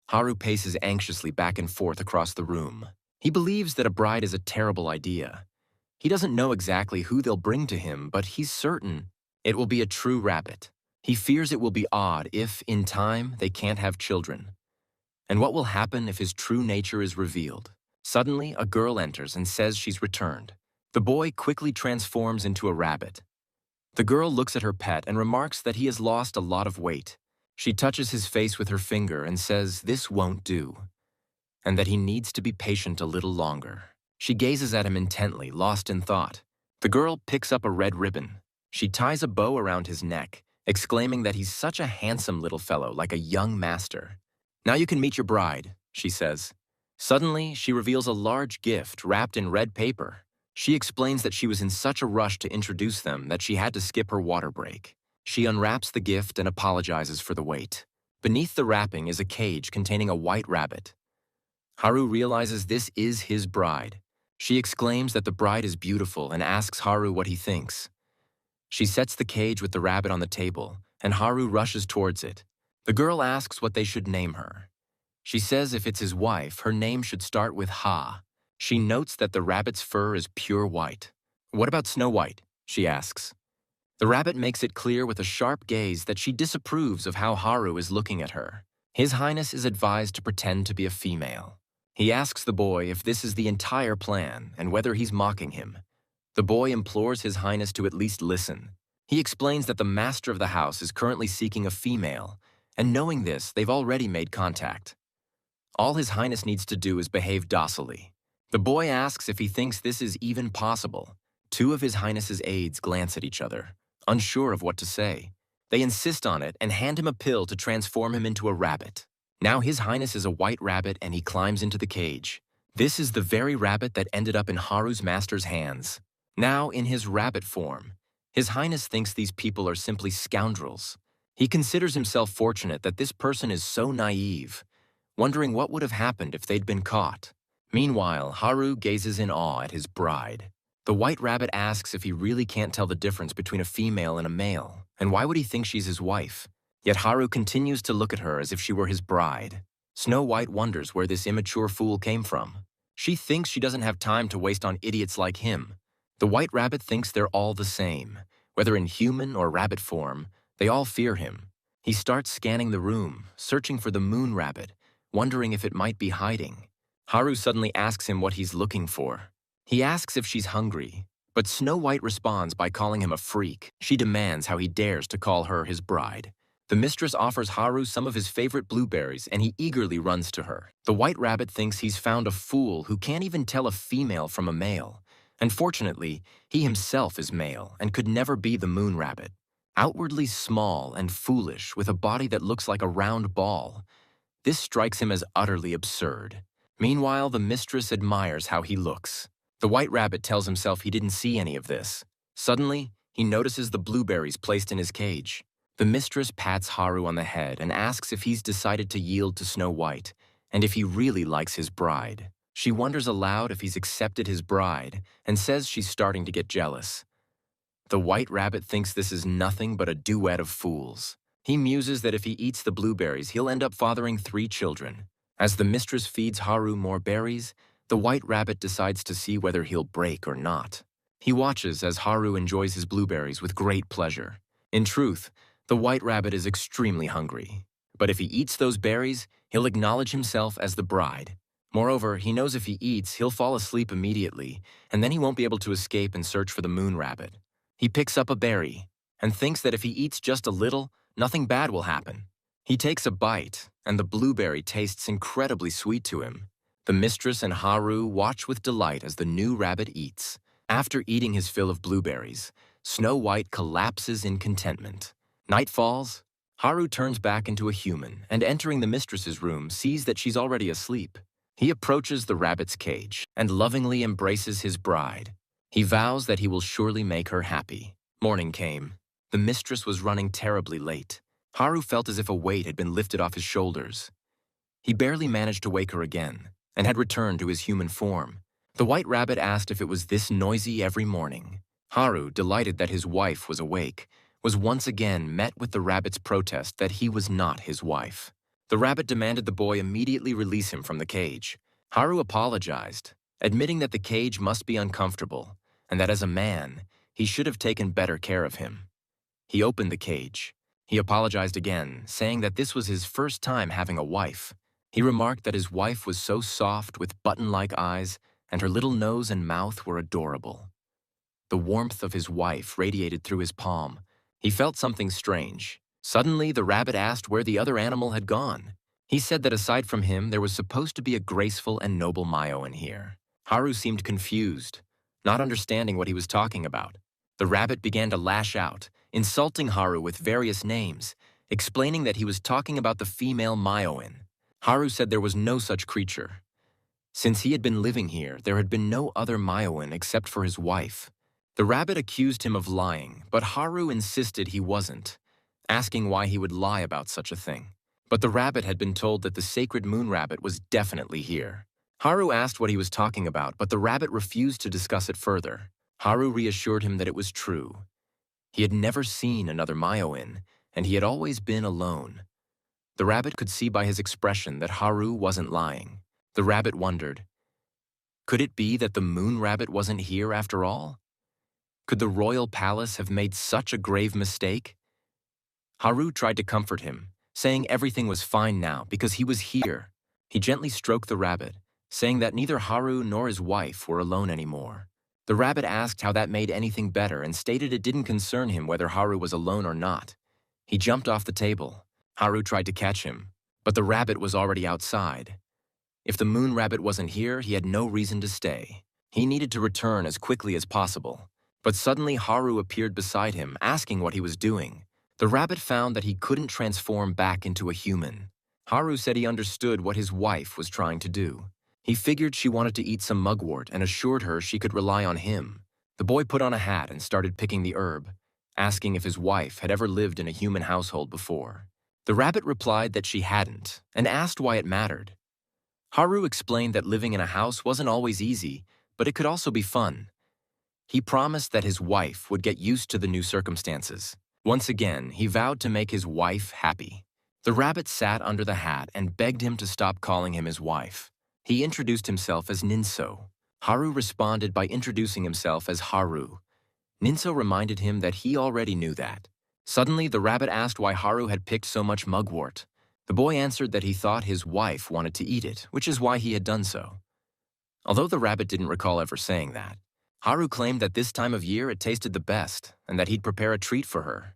Haru paces anxiously back and forth across the room. He believes that a bride is a terrible idea. He doesn't know exactly who they'll bring to him, but he's certain it will be a true rabbit. He fears it will be odd if, in time, they can't have children. And what will happen if his true nature is revealed? Suddenly, a girl enters and says she's returned. The boy quickly transforms into a rabbit. The girl looks at her pet and remarks that he has lost a lot of weight. She touches his face with her finger and says this won't do, and that he needs to be patient a little longer. She gazes at him intently, lost in thought. The girl picks up a red ribbon. She ties a bow around his neck, exclaiming that he's such a handsome little fellow, like a young master. "Now you can meet your bride," she says. Suddenly, she reveals a large gift wrapped in red paper. She explains that she was in such a rush to introduce them that she had to skip her water break. She unwraps the gift and apologizes for the wait. Beneath the wrapping is a cage containing a white rabbit. Haru realizes this is his bride. She exclaims that the bride is beautiful and asks Haru what he thinks. She sets the cage with the rabbit on the table, and Haru rushes towards it. The girl asks what they should name her. She says if it's his wife, her name should start with Ha. She notes that the rabbit's fur is pure white. "What about Snow White?" she asks. The rabbit makes it clear with a sharp gaze that she disapproves of how Haru is looking at her. His Highness is advised to pretend to be a female. He asks the boy if this is the entire plan and whether he's mocking him. The boy implores His Highness to at least listen. He explains that the master of the house is currently seeking a female, and knowing this, they've already made contact. All His Highness needs to do is behave docilely. The boy asks if he thinks this is even possible. Two of His Highness's aides glance at each other, unsure of what to say. They insist on it and hand him a pill to transform him into a rabbit. Now His Highness is a white rabbit and he climbs into the cage. This is the very rabbit that ended up in Haru's master's hands. Now, in his rabbit form, His Highness thinks these people are simply scoundrels. He considers himself fortunate that this person is so naive, wondering what would have happened if they'd been caught. Meanwhile, Haru gazes in awe at his bride. The white rabbit asks if he really can't tell the difference between a female and a male, and why would he think she's his wife? Yet Haru continues to look at her as if she were his bride. Snow White wonders where this immature fool came from. She thinks she doesn't have time to waste on idiots like him. The white rabbit thinks they're all the same. Whether in human or rabbit form, they all fear him. He starts scanning the room, searching for the moon rabbit, wondering if it might be hiding. Haru suddenly asks him what he's looking for. He asks if she's hungry, but Snow White responds by calling him a freak. She demands how he dares to call her his bride. The mistress offers Haru some of his favorite blueberries, and he eagerly runs to her. The white rabbit thinks he's found a fool who can't even tell a female from a male. And fortunately, he himself is male and could never be the moon rabbit. Outwardly small and foolish, with a body that looks like a round ball. This strikes him as utterly absurd. Meanwhile, the mistress admires how he looks. The white rabbit tells himself he didn't see any of this. Suddenly, he notices the blueberries placed in his cage. The mistress pats Haru on the head and asks if he's decided to yield to Snow White, and if he really likes his bride. She wonders aloud if he's accepted his bride, and says she's starting to get jealous. The white rabbit thinks this is nothing but a duet of fools. He muses that if he eats the blueberries, he'll end up fathering 3 children. As the mistress feeds Haru more berries, the white rabbit decides to see whether he'll break or not. He watches as Haru enjoys his blueberries with great pleasure. In truth, the white rabbit is extremely hungry. But if he eats those berries, he'll acknowledge himself as the bride. Moreover, he knows if he eats, he'll fall asleep immediately, and then he won't be able to escape and search for the moon rabbit. He picks up a berry, and thinks that if he eats just a little, nothing bad will happen. He takes a bite, and the blueberry tastes incredibly sweet to him. The mistress and Haru watch with delight as the new rabbit eats. After eating his fill of blueberries, Snow White collapses in contentment. Night falls. Haru turns back into a human, and entering the mistress's room, sees that she's already asleep. He approaches the rabbit's cage and lovingly embraces his bride. He vows that he will surely make her happy. Morning came. The mistress was running terribly late. Haru felt as if a weight had been lifted off his shoulders. He barely managed to wake her again, and had returned to his human form. The white rabbit asked if it was this noisy every morning. Haru, delighted that his wife was awake, was once again met with the rabbit's protest that he was not his wife. The rabbit demanded the boy immediately release him from the cage. Haru apologized, admitting that the cage must be uncomfortable, and that as a man, he should have taken better care of him. He opened the cage. He apologized again, saying that this was his first time having a wife. He remarked that his wife was so soft with button-like eyes, and her little nose and mouth were adorable. The warmth of his wife radiated through his palm. He felt something strange. Suddenly, the rabbit asked where the other animal had gone. He said that aside from him, there was supposed to be a graceful and noble myoin here. Haru seemed confused, not understanding what he was talking about. The rabbit began to lash out, insulting Haru with various names, explaining that he was talking about the female myoin. Haru said there was no such creature. Since he had been living here, there had been no other myoin except for his wife. The rabbit accused him of lying, but Haru insisted he wasn't, asking why he would lie about such a thing. But the rabbit had been told that the sacred moon rabbit was definitely here. Haru asked what he was talking about, but the rabbit refused to discuss it further. Haru reassured him that it was true. He had never seen another myoin, and he had always been alone. The rabbit could see by his expression that Haru wasn't lying. The rabbit wondered, could it be that the moon rabbit wasn't here after all? Could the royal palace have made such a grave mistake? Haru tried to comfort him, saying everything was fine now because he was here. He gently stroked the rabbit, saying that neither Haru nor his wife were alone anymore. The rabbit asked how that made anything better and stated it didn't concern him whether Haru was alone or not. He jumped off the table. Haru tried to catch him, but the rabbit was already outside. If the moon rabbit wasn't here, he had no reason to stay. He needed to return as quickly as possible. But suddenly Haru appeared beside him, asking what he was doing. The rabbit found that he couldn't transform back into a human. Haru said he understood what his wife was trying to do. He figured she wanted to eat some mugwort and assured her she could rely on him. The boy put on a hat and started picking the herb, asking if his wife had ever lived in a human household before. The rabbit replied that she hadn't, and asked why it mattered. Haru explained that living in a house wasn't always easy, but it could also be fun. He promised that his wife would get used to the new circumstances. Once again, he vowed to make his wife happy. The rabbit sat under the hat and begged him to stop calling him his wife. He introduced himself as Neungseo. Haru responded by introducing himself as Haru. Neungseo reminded him that he already knew that. Suddenly, the rabbit asked why Haru had picked so much mugwort. The boy answered that he thought his wife wanted to eat it, which is why he had done so. Although the rabbit didn't recall ever saying that, Haru claimed that this time of year it tasted the best, and that he'd prepare a treat for her.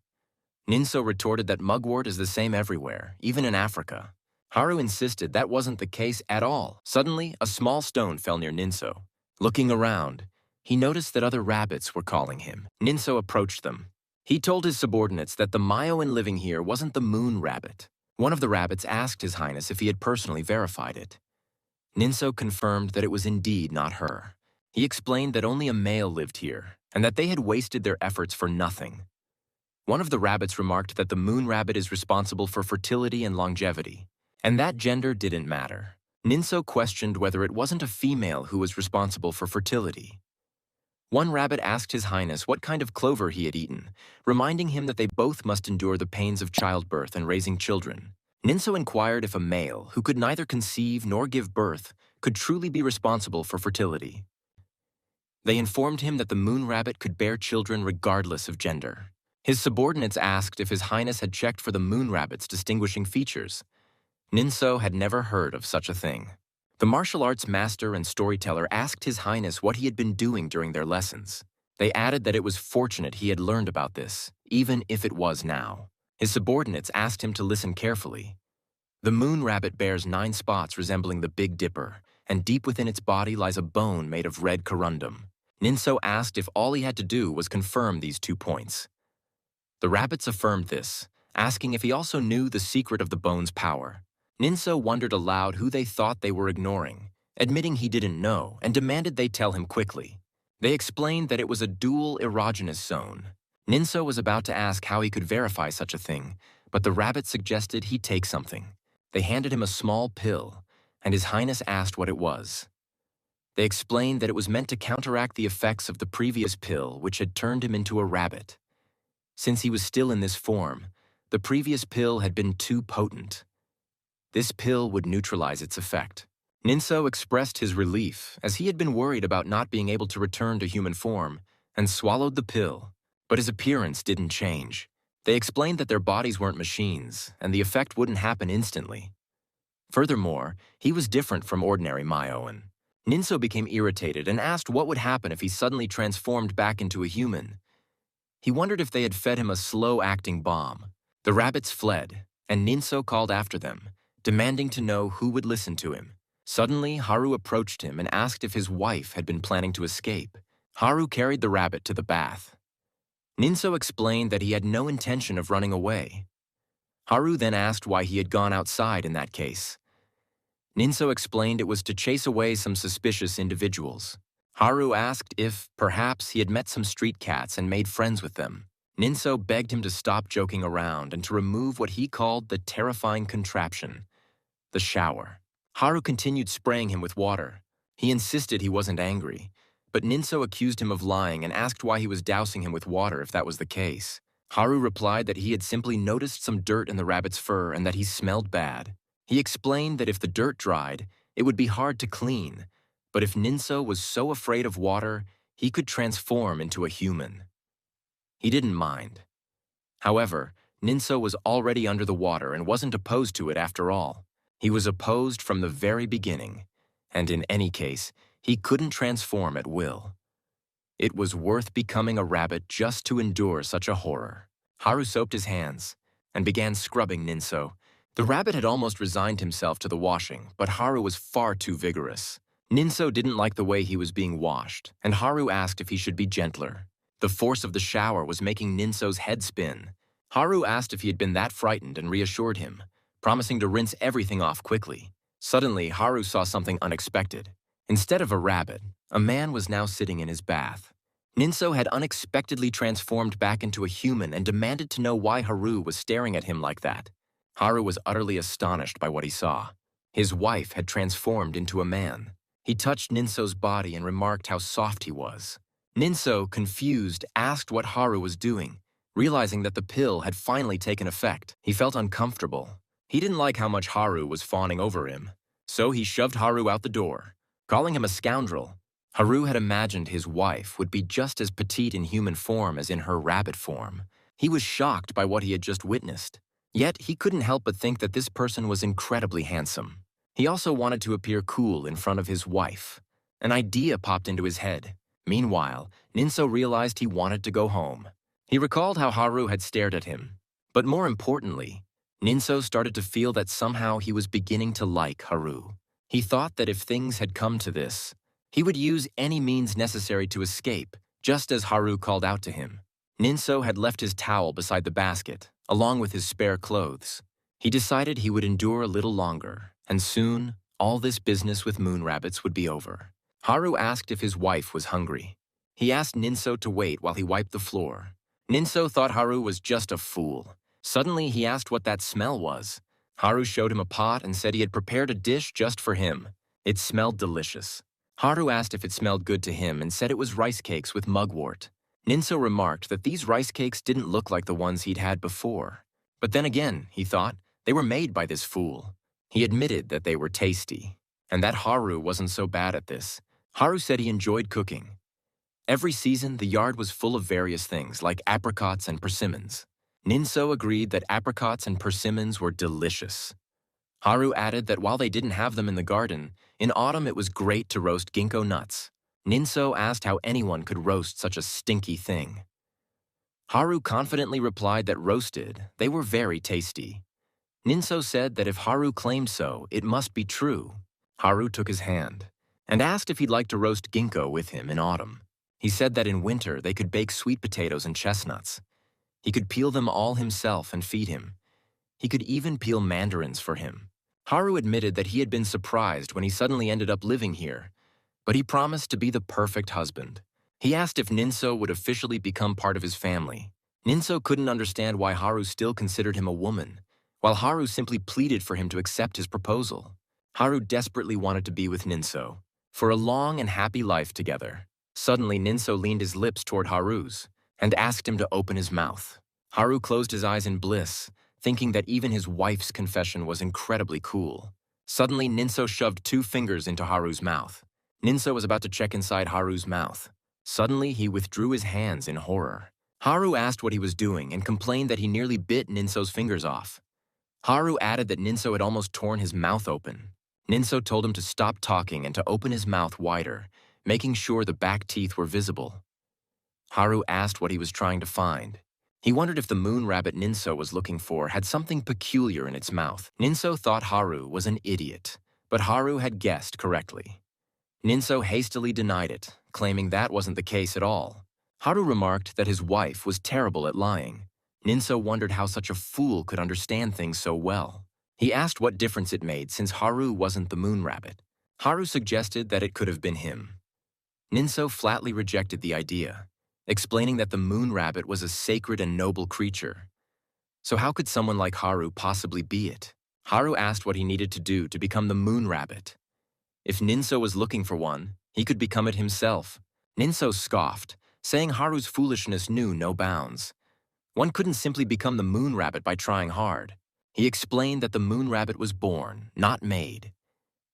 Neungseo retorted that mugwort is the same everywhere, even in Africa. Haru insisted that wasn't the case at all. Suddenly, a small stone fell near Neungseo. Looking around, he noticed that other rabbits were calling him. Neungseo approached them. He told his subordinates that the myoin living here wasn't the moon rabbit. One of the rabbits asked His Highness if he had personally verified it. Neungseo confirmed that it was indeed not her. He explained that only a male lived here, and that they had wasted their efforts for nothing. One of the rabbits remarked that the moon rabbit is responsible for fertility and longevity, and that gender didn't matter. Neungseo questioned whether it wasn't a female who was responsible for fertility. One rabbit asked His Highness what kind of clover he had eaten, reminding him that they both must endure the pains of childbirth and raising children. Neungseo inquired if a male, who could neither conceive nor give birth, could truly be responsible for fertility. They informed him that the moon rabbit could bear children regardless of gender. His subordinates asked if His Highness had checked for the moon rabbit's distinguishing features. Neungseo had never heard of such a thing. The martial arts master and storyteller asked His Highness what he had been doing during their lessons. They added that it was fortunate he had learned about this, even if it was now. His subordinates asked him to listen carefully. The moon rabbit bears 9 spots resembling the Big Dipper, and deep within its body lies a bone made of red corundum. Neungseo asked if all he had to do was confirm these 2 points. The rabbits affirmed this, asking if he also knew the secret of the bone's power. Neungseo wondered aloud who they thought they were ignoring, admitting he didn't know, and demanded they tell him quickly. They explained that it was a dual erogenous zone. Neungseo was about to ask how he could verify such a thing, but the rabbit suggested he take something. They handed him a small pill, and His Highness asked what it was. They explained that it was meant to counteract the effects of the previous pill, which had turned him into a rabbit. Since he was still in this form, the previous pill had been too potent. This pill would neutralize its effect. Neungseo expressed his relief, as he had been worried about not being able to return to human form, and swallowed the pill. But his appearance didn't change. They explained that their bodies weren't machines, and the effect wouldn't happen instantly. Furthermore, he was different from ordinary myoin. Neungseo became irritated and asked what would happen if he suddenly transformed back into a human. He wondered if they had fed him a slow-acting bomb. The rabbits fled, and Neungseo called after them, demanding to know who would listen to him. Suddenly, Haru approached him and asked if his wife had been planning to escape. Haru carried the rabbit to the bath. Neungseo explained that he had no intention of running away. Haru then asked why he had gone outside in that case. Neungseo explained it was to chase away some suspicious individuals. Haru asked if, perhaps, he had met some street cats and made friends with them. Neungseo begged him to stop joking around and to remove what he called the terrifying contraption, the shower. Haru continued spraying him with water. He insisted he wasn't angry, but Neungseo accused him of lying and asked why he was dousing him with water if that was the case. Haru replied that he had simply noticed some dirt in the rabbit's fur and that he smelled bad. He explained that if the dirt dried, it would be hard to clean, but if Neungseo was so afraid of water, he could transform into a human. He didn't mind. However, Neungseo was already under the water and wasn't opposed to it after all. He was opposed from the very beginning, and in any case, he couldn't transform at will. It was worth becoming a rabbit just to endure such a horror. Haru soaped his hands and began scrubbing Neungseo. The rabbit had almost resigned himself to the washing, but Haru was far too vigorous. Neungseo didn't like the way he was being washed, and Haru asked if he should be gentler. The force of the shower was making Ninseo's head spin. Haru asked if he had been that frightened and reassured him, promising to rinse everything off quickly. Suddenly, Haru saw something unexpected. Instead of a rabbit, a man was now sitting in his bath. Neungseo had unexpectedly transformed back into a human and demanded to know why Haru was staring at him like that. Haru was utterly astonished by what he saw. His wife had transformed into a man. He touched Ninseo's body and remarked how soft he was. Neungseo, confused, asked what Haru was doing, realizing that the pill had finally taken effect. He felt uncomfortable. He didn't like how much Haru was fawning over him, so he shoved Haru out the door, calling him a scoundrel. Haru had imagined his wife would be just as petite in human form as in her rabbit form. He was shocked by what he had just witnessed. Yet he couldn't help but think that this person was incredibly handsome. He also wanted to appear cool in front of his wife. An idea popped into his head. Meanwhile, Neungseo realized he wanted to go home. He recalled how Haru had stared at him. But more importantly, Neungseo started to feel that somehow he was beginning to like Haru. He thought that if things had come to this, he would use any means necessary to escape, just as Haru called out to him. Neungseo had left his towel beside the basket, along with his spare clothes. He decided he would endure a little longer, and soon, all this business with moon rabbits would be over. Haru asked if his wife was hungry. He asked Neungseo to wait while he wiped the floor. Neungseo thought Haru was just a fool. Suddenly, he asked what that smell was. Haru showed him a pot and said he had prepared a dish just for him. It smelled delicious. Haru asked if it smelled good to him and said it was rice cakes with mugwort. Neungseo remarked that these rice cakes didn't look like the ones he'd had before. But then again, he thought, they were made by this fool. He admitted that they were tasty, and that Haru wasn't so bad at this. Haru said he enjoyed cooking. Every season, the yard was full of various things like apricots and persimmons. Neungseo agreed that apricots and persimmons were delicious. Haru added that while they didn't have them in the garden, in autumn it was great to roast ginkgo nuts. Neungseo asked how anyone could roast such a stinky thing. Haru confidently replied that roasted, they were very tasty. Neungseo said that if Haru claimed so, it must be true. Haru took his hand and asked if he'd like to roast ginkgo with him in autumn. He said that in winter they could bake sweet potatoes and chestnuts. He could peel them all himself and feed him. He could even peel mandarins for him. Haru admitted that he had been surprised when he suddenly ended up living here, but he promised to be the perfect husband. He asked if Neungseo would officially become part of his family. Neungseo couldn't understand why Haru still considered him a woman, while Haru simply pleaded for him to accept his proposal. Haru desperately wanted to be with Neungseo, for a long and happy life together. Suddenly, Neungseo leaned his lips toward Haru's and asked him to open his mouth. Haru closed his eyes in bliss, thinking that even his wife's confession was incredibly cool. Suddenly, Neungseo shoved 2 fingers into Haru's mouth. Neungseo was about to check inside Haru's mouth. Suddenly, he withdrew his hands in horror. Haru asked what he was doing and complained that he nearly bit Ningseo's fingers off. Haru added that Neungseo had almost torn his mouth open. Neungseo told him to stop talking and to open his mouth wider, making sure the back teeth were visible. Haru asked what he was trying to find. He wondered if the moon rabbit Neungseo was looking for had something peculiar in its mouth. Neungseo thought Haru was an idiot, but Haru had guessed correctly. Neungseo hastily denied it, claiming that wasn't the case at all. Haru remarked that his wife was terrible at lying. Neungseo wondered how such a fool could understand things so well. He asked what difference it made since Haru wasn't the moon rabbit. Haru suggested that it could have been him. Neungseo flatly rejected the idea, explaining that the moon rabbit was a sacred and noble creature. So how could someone like Haru possibly be it? Haru asked what he needed to do to become the moon rabbit. If Neungseo was looking for one, he could become it himself. Neungseo scoffed, saying Haru's foolishness knew no bounds. One couldn't simply become the moon rabbit by trying hard. He explained that the moon rabbit was born, not made.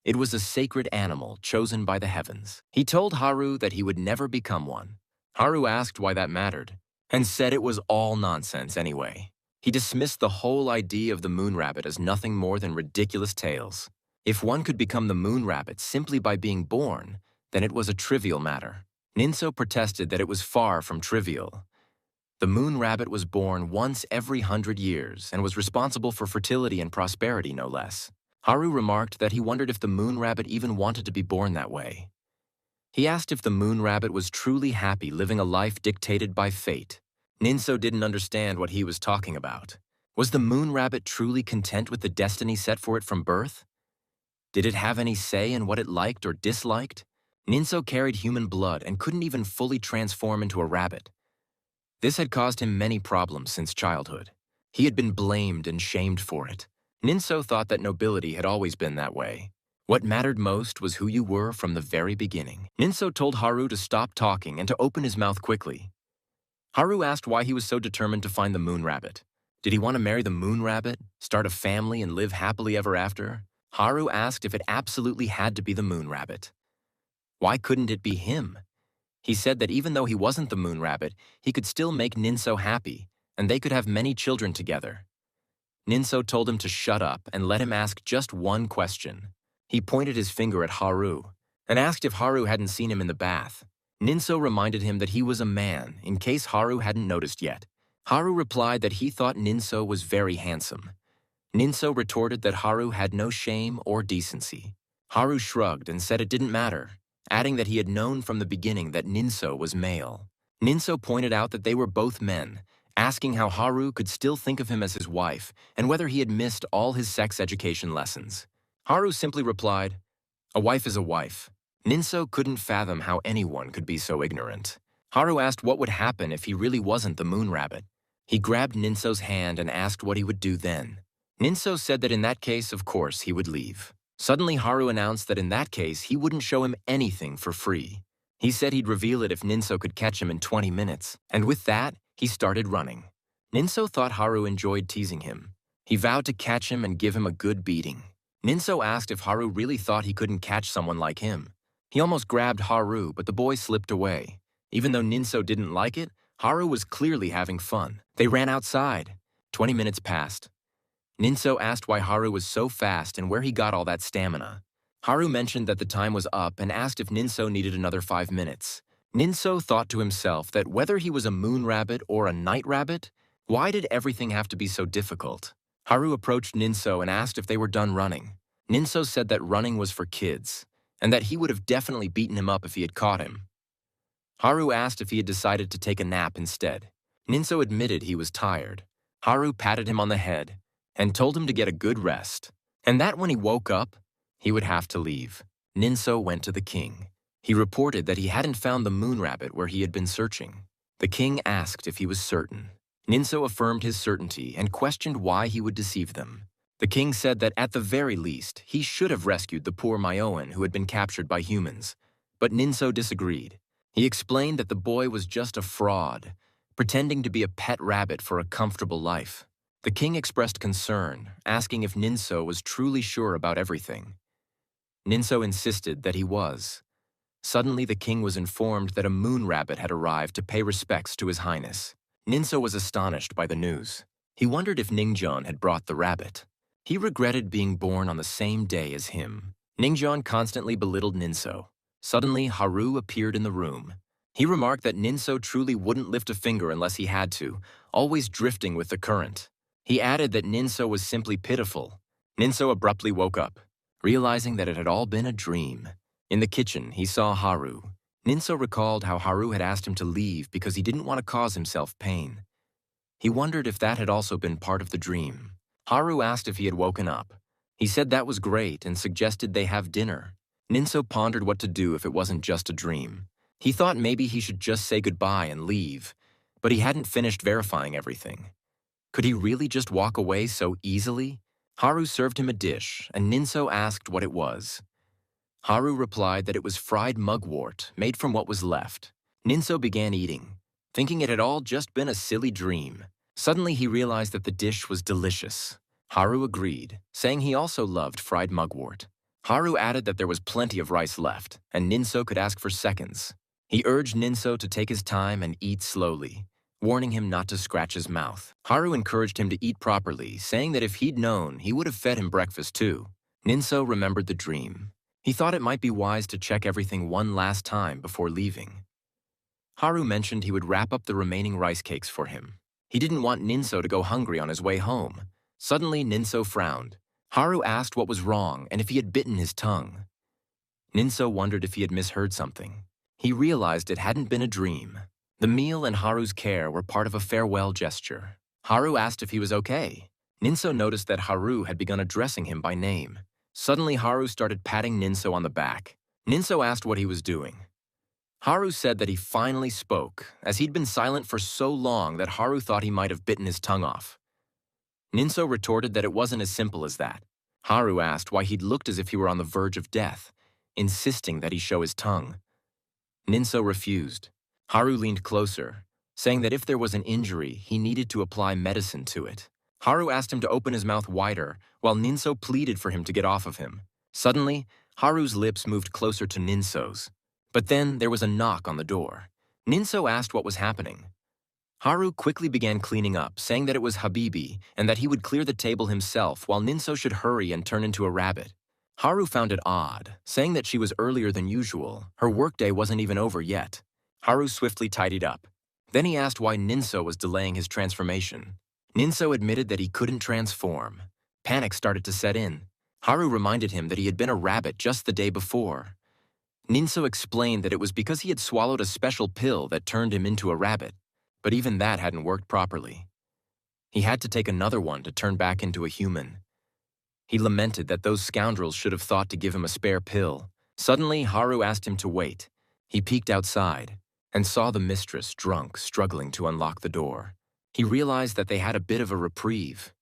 It was a sacred animal chosen by the heavens. He told Haru that he would never become one. Haru asked why that mattered, and said it was all nonsense anyway. He dismissed the whole idea of the moon rabbit as nothing more than ridiculous tales. If one could become the moon rabbit simply by being born, then it was a trivial matter. Neungseo protested that it was far from trivial. The moon rabbit was born once every 100 years and was responsible for fertility and prosperity, no less. Haru remarked that he wondered if the moon rabbit even wanted to be born that way. He asked if the moon rabbit was truly happy living a life dictated by fate. Neungseo didn't understand what he was talking about. Was the moon rabbit truly content with the destiny set for it from birth? Did it have any say in what it liked or disliked? Neungseo carried human blood and couldn't even fully transform into a rabbit. This had caused him many problems since childhood. He had been blamed and shamed for it. Neungseo thought that nobility had always been that way. What mattered most was who you were from the very beginning. Neungseo told Haru to stop talking and to open his mouth quickly. Haru asked why he was so determined to find the moon rabbit. Did he want to marry the moon rabbit, start a family, and live happily ever after? Haru asked if it absolutely had to be the moon rabbit. Why couldn't it be him? He said that even though he wasn't the moon rabbit, he could still make Neungseo happy, and they could have many children together. Neungseo told him to shut up and let him ask just one question. He pointed his finger at Haru and asked if Haru hadn't seen him in the bath. Neungseo reminded him that he was a man, in case Haru hadn't noticed yet. Haru replied that he thought Neungseo was very handsome. Neungseo retorted that Haru had no shame or decency. Haru shrugged and said it didn't matter, adding that he had known from the beginning that Neungseo was male. Neungseo pointed out that they were both men, asking how Haru could still think of him as his wife and whether he had missed all his sex education lessons. Haru simply replied, "A wife is a wife." Neungseo couldn't fathom how anyone could be so ignorant. Haru asked what would happen if he really wasn't the moon rabbit. He grabbed Ningseo's hand and asked what he would do then. Neungseo said that in that case, of course, he would leave. Suddenly, Haru announced that in that case, he wouldn't show him anything for free. He said he'd reveal it if Neungseo could catch him in 20 minutes, and with that, he started running. Neungseo thought Haru enjoyed teasing him. He vowed to catch him and give him a good beating. Neungseo asked if Haru really thought he couldn't catch someone like him. He almost grabbed Haru, but the boy slipped away. Even though Neungseo didn't like it, Haru was clearly having fun. They ran outside. 20 minutes passed. Neungseo asked why Haru was so fast and where he got all that stamina. Haru mentioned that the time was up and asked if Neungseo needed another 5 minutes. Neungseo thought to himself that whether he was a moon rabbit or a night rabbit, why did everything have to be so difficult? Haru approached Neungseo and asked if they were done running. Neungseo said that running was for kids, and that he would have definitely beaten him up if he had caught him. Haru asked if he had decided to take a nap instead. Neungseo admitted he was tired. Haru patted him on the head and told him to get a good rest, and that when he woke up, he would have to leave. Neungseo went to the king. He reported that he hadn't found the moon rabbit where he had been searching. The king asked if he was certain. Neungseo affirmed his certainty and questioned why he would deceive them. The king said that at the very least, he should have rescued the poor myoin who had been captured by humans. But Neungseo disagreed. He explained that the boy was just a fraud, pretending to be a pet rabbit for a comfortable life. The king expressed concern, asking if Neungseo was truly sure about everything. Neungseo insisted that he was. Suddenly, the king was informed that a moon rabbit had arrived to pay respects to his highness. Neungseo was astonished by the news. He wondered if Ningjeon had brought the rabbit. He regretted being born on the same day as him. Ningjeon constantly belittled Neungseo. Suddenly, Haru appeared in the room. He remarked that Neungseo truly wouldn't lift a finger unless he had to, always drifting with the current. He added that Neungseo was simply pitiful. Neungseo abruptly woke up, realizing that it had all been a dream. In the kitchen, he saw Haru. Neungseo recalled how Haru had asked him to leave because he didn't want to cause himself pain. He wondered if that had also been part of the dream. Haru asked if he had woken up. He said that was great and suggested they have dinner. Neungseo pondered what to do if it wasn't just a dream. He thought maybe he should just say goodbye and leave, but he hadn't finished verifying everything. Could he really just walk away so easily? Haru served him a dish, and Neungseo asked what it was. Haru replied that it was fried mugwort made from what was left. Neungseo began eating, thinking it had all just been a silly dream. Suddenly he realized that the dish was delicious. Haru agreed, saying he also loved fried mugwort. Haru added that there was plenty of rice left, and Neungseo could ask for seconds. He urged Neungseo to take his time and eat slowly, warning him not to scratch his mouth. Haru encouraged him to eat properly, saying that if he'd known, he would have fed him breakfast too. Neungseo remembered the dream. He thought it might be wise to check everything one last time before leaving. Haru mentioned he would wrap up the remaining rice cakes for him. He didn't want Neungseo to go hungry on his way home. Suddenly, Neungseo frowned. Haru asked what was wrong and if he had bitten his tongue. Neungseo wondered if he had misheard something. He realized it hadn't been a dream. The meal and Haru's care were part of a farewell gesture. Haru asked if he was okay. Neungseo noticed that Haru had begun addressing him by name. Suddenly, Haru started patting Neungseo on the back. Neungseo asked what he was doing. Haru said that he finally spoke, as he'd been silent for so long that Haru thought he might have bitten his tongue off. Neungseo retorted that it wasn't as simple as that. Haru asked why he'd looked as if he were on the verge of death, insisting that he show his tongue. Neungseo refused. Haru leaned closer, saying that if there was an injury, he needed to apply medicine to it. Haru asked him to open his mouth wider, while Neungseo pleaded for him to get off of him. Suddenly, Haru's lips moved closer to Ninseo's. But then there was a knock on the door. Neungseo asked what was happening. Haru quickly began cleaning up, saying that it was Habibi and that he would clear the table himself while Neungseo should hurry and turn into a rabbit. Haru found it odd, saying that she was earlier than usual. Her workday wasn't even over yet. Haru swiftly tidied up. Then he asked why Neungseo was delaying his transformation. Neungseo admitted that he couldn't transform. Panic started to set in. Haru reminded him that he had been a rabbit just the day before. Neungseo explained that it was because he had swallowed a special pill that turned him into a rabbit, but even that hadn't worked properly. He had to take another one to turn back into a human. He lamented that those scoundrels should have thought to give him a spare pill. Suddenly, Haru asked him to wait. He peeked outside and saw the mistress drunk, struggling to unlock the door. He realized that they had a bit of a reprieve.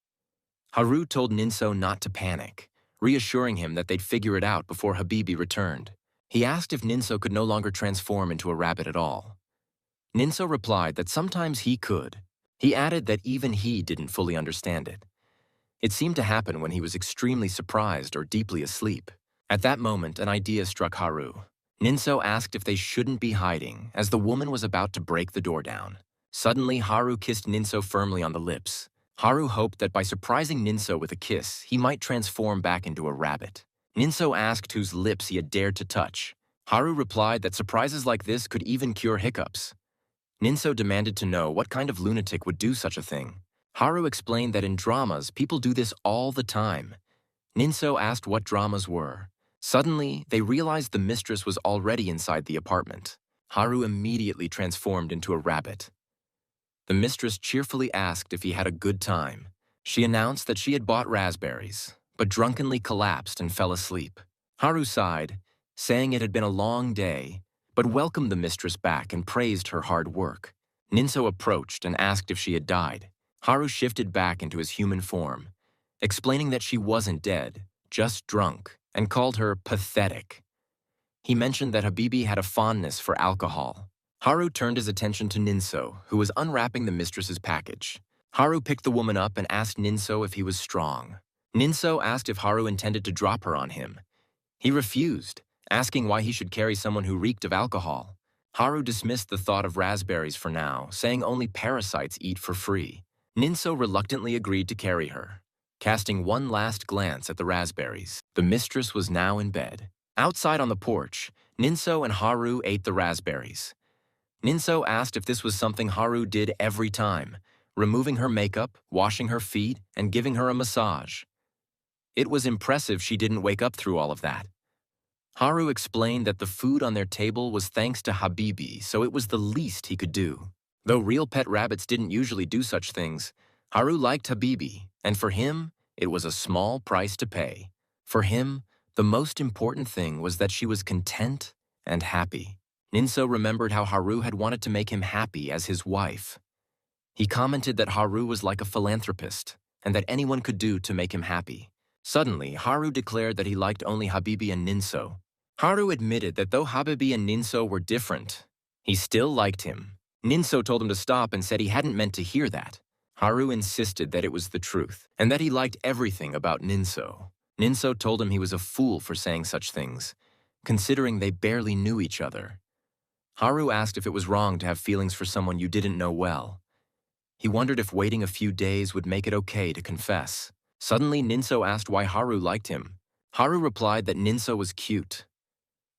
Haru told Neungseo not to panic, reassuring him that they'd figure it out before Habibi returned. He asked if Neungseo could no longer transform into a rabbit at all. Neungseo replied that sometimes he could. He added that even he didn't fully understand it. It seemed to happen when he was extremely surprised or deeply asleep. At that moment, an idea struck Haru. Neungseo asked if they shouldn't be hiding, as the woman was about to break the door down. Suddenly, Haru kissed Neungseo firmly on the lips. Haru hoped that by surprising Neungseo with a kiss, he might transform back into a rabbit. Neungseo asked whose lips he had dared to touch. Haru replied that surprises like this could even cure hiccups. Neungseo demanded to know what kind of lunatic would do such a thing. Haru explained that in dramas, people do this all the time. Neungseo asked what dramas were. Suddenly, they realized the mistress was already inside the apartment. Haru immediately transformed into a rabbit. The mistress cheerfully asked if he had a good time. She announced that she had bought raspberries, but drunkenly collapsed and fell asleep. Haru sighed, saying it had been a long day, but welcomed the mistress back and praised her hard work. Neungseo approached and asked if she had died. Haru shifted back into his human form, explaining that she wasn't dead, just drunk, and called her pathetic. He mentioned that Habibi had a fondness for alcohol. Haru turned his attention to Neungseo, who was unwrapping the mistress's package. Haru picked the woman up and asked Neungseo if he was strong. Neungseo asked if Haru intended to drop her on him. He refused, asking why he should carry someone who reeked of alcohol. Haru dismissed the thought of raspberries for now, saying only parasites eat for free. Neungseo reluctantly agreed to carry her. Casting one last glance at the raspberries, the mistress was now in bed. Outside on the porch, Neungseo and Haru ate the raspberries. Neungseo asked if this was something Haru did every time, removing her makeup, washing her feet, and giving her a massage. It was impressive she didn't wake up through all of that. Haru explained that the food on their table was thanks to Habibi, so it was the least he could do. Though real pet rabbits didn't usually do such things, Haru liked Habibi, and for him, it was a small price to pay. For him, the most important thing was that she was content and happy. Neungseo remembered how Haru had wanted to make him happy as his wife. He commented that Haru was like a philanthropist, and that anyone could do to make him happy. Suddenly, Haru declared that he liked only Habibi and Neungseo. Haru admitted that though Habibi and Neungseo were different, he still liked him. Neungseo told him to stop and said he hadn't meant to hear that. Haru insisted that it was the truth, and that he liked everything about Neungseo. Neungseo told him he was a fool for saying such things, considering they barely knew each other. Haru asked if it was wrong to have feelings for someone you didn't know well. He wondered if waiting a few days would make it okay to confess. Suddenly, Neungseo asked why Haru liked him. Haru replied that Neungseo was cute.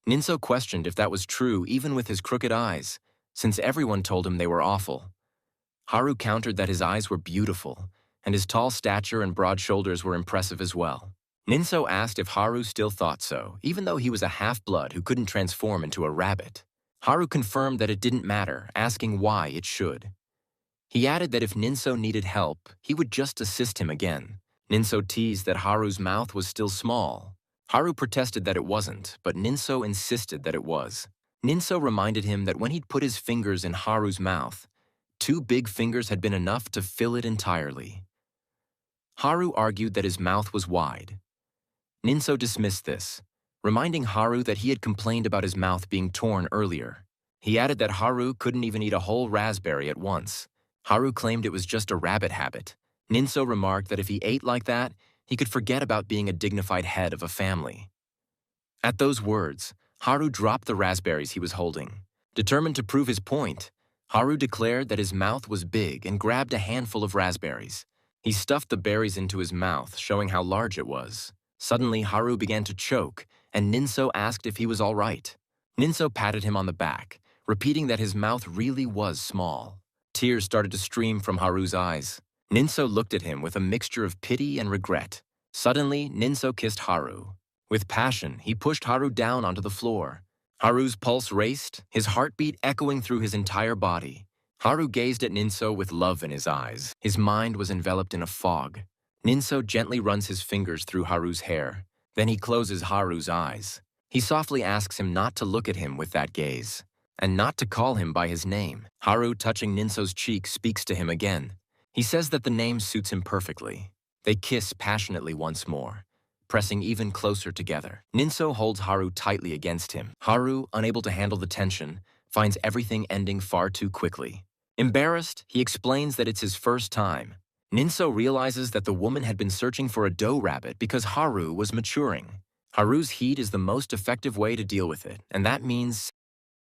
Neungseo questioned if that was true even with his crooked eyes, since everyone told him they were awful. Haru countered that his eyes were beautiful, and his tall stature and broad shoulders were impressive as well. Neungseo asked if Haru still thought so, even though he was a half-blood who couldn't transform into a rabbit. Haru confirmed that it didn't matter, asking why it should. He added that if Neungseo needed help, he would just assist him again. Neungseo teased that Haru's mouth was still small. Haru protested that it wasn't, but Neungseo insisted that it was. Neungseo reminded him that when he'd put his fingers in Haru's mouth, 2 big fingers had been enough to fill it entirely. Haru argued that his mouth was wide. Neungseo dismissed this, reminding Haru that he had complained about his mouth being torn earlier. He added that Haru couldn't even eat a whole raspberry at once. Haru claimed it was just a rabbit habit. Neungseo remarked that if he ate like that, he could forget about being a dignified head of a family. At those words, Haru dropped the raspberries he was holding. Determined to prove his point, Haru declared that his mouth was big and grabbed a handful of raspberries. He stuffed the berries into his mouth, showing how large it was. Suddenly, Haru began to choke, and Neungseo asked if he was all right. Neungseo patted him on the back, repeating that his mouth really was small. Tears started to stream from Haru's eyes. Neungseo looked at him with a mixture of pity and regret. Suddenly, Neungseo kissed Haru. With passion, he pushed Haru down onto the floor. Haru's pulse raced, his heartbeat echoing through his entire body. Haru gazed at Neungseo with love in his eyes. His mind was enveloped in a fog. Neungseo gently runs his fingers through Haru's hair. Then he closes Haru's eyes. He softly asks him not to look at him with that gaze, and not to call him by his name. Haru, touching Ninseo's cheek, speaks to him again. He says that the name suits him perfectly. They kiss passionately once more, pressing even closer together. Neungseo holds Haru tightly against him. Haru, unable to handle the tension, finds everything ending far too quickly. Embarrassed, he explains that it's his first time. Neungseo realizes that the woman had been searching for a doe rabbit because Haru was maturing. Haru's heat is the most effective way to deal with it, and that means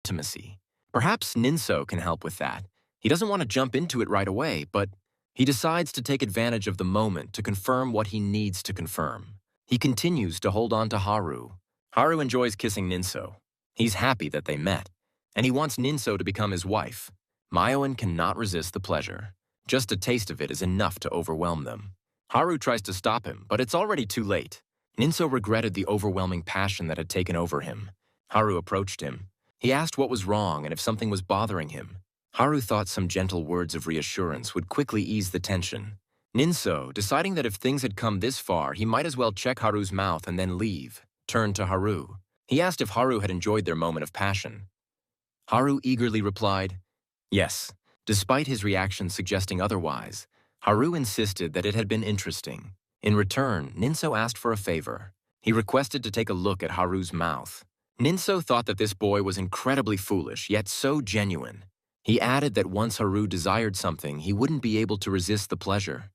intimacy. Perhaps Neungseo can help with that. He doesn't want to jump into it right away, but he decides to take advantage of the moment to confirm what he needs to confirm. He continues to hold on to Haru. Haru enjoys kissing Neungseo. He's happy that they met, and he wants Neungseo to become his wife. Myoin cannot resist the pleasure. Just a taste of it is enough to overwhelm them. Haru tries to stop him, but it's already too late. Neungseo regretted the overwhelming passion that had taken over him. Haru approached him. He asked what was wrong and if something was bothering him. Haru thought some gentle words of reassurance would quickly ease the tension. Neungseo, deciding that if things had come this far, he might as well check Haru's mouth and then leave, turned to Haru. He asked if Haru had enjoyed their moment of passion. Haru eagerly replied, yes. Despite his reaction suggesting otherwise, Haru insisted that it had been interesting. In return, Neungseo asked for a favor. He requested to take a look at Haru's mouth. Neungseo thought that this boy was incredibly foolish, yet so genuine. He added that once Haru desired something, he wouldn't be able to resist the pleasure.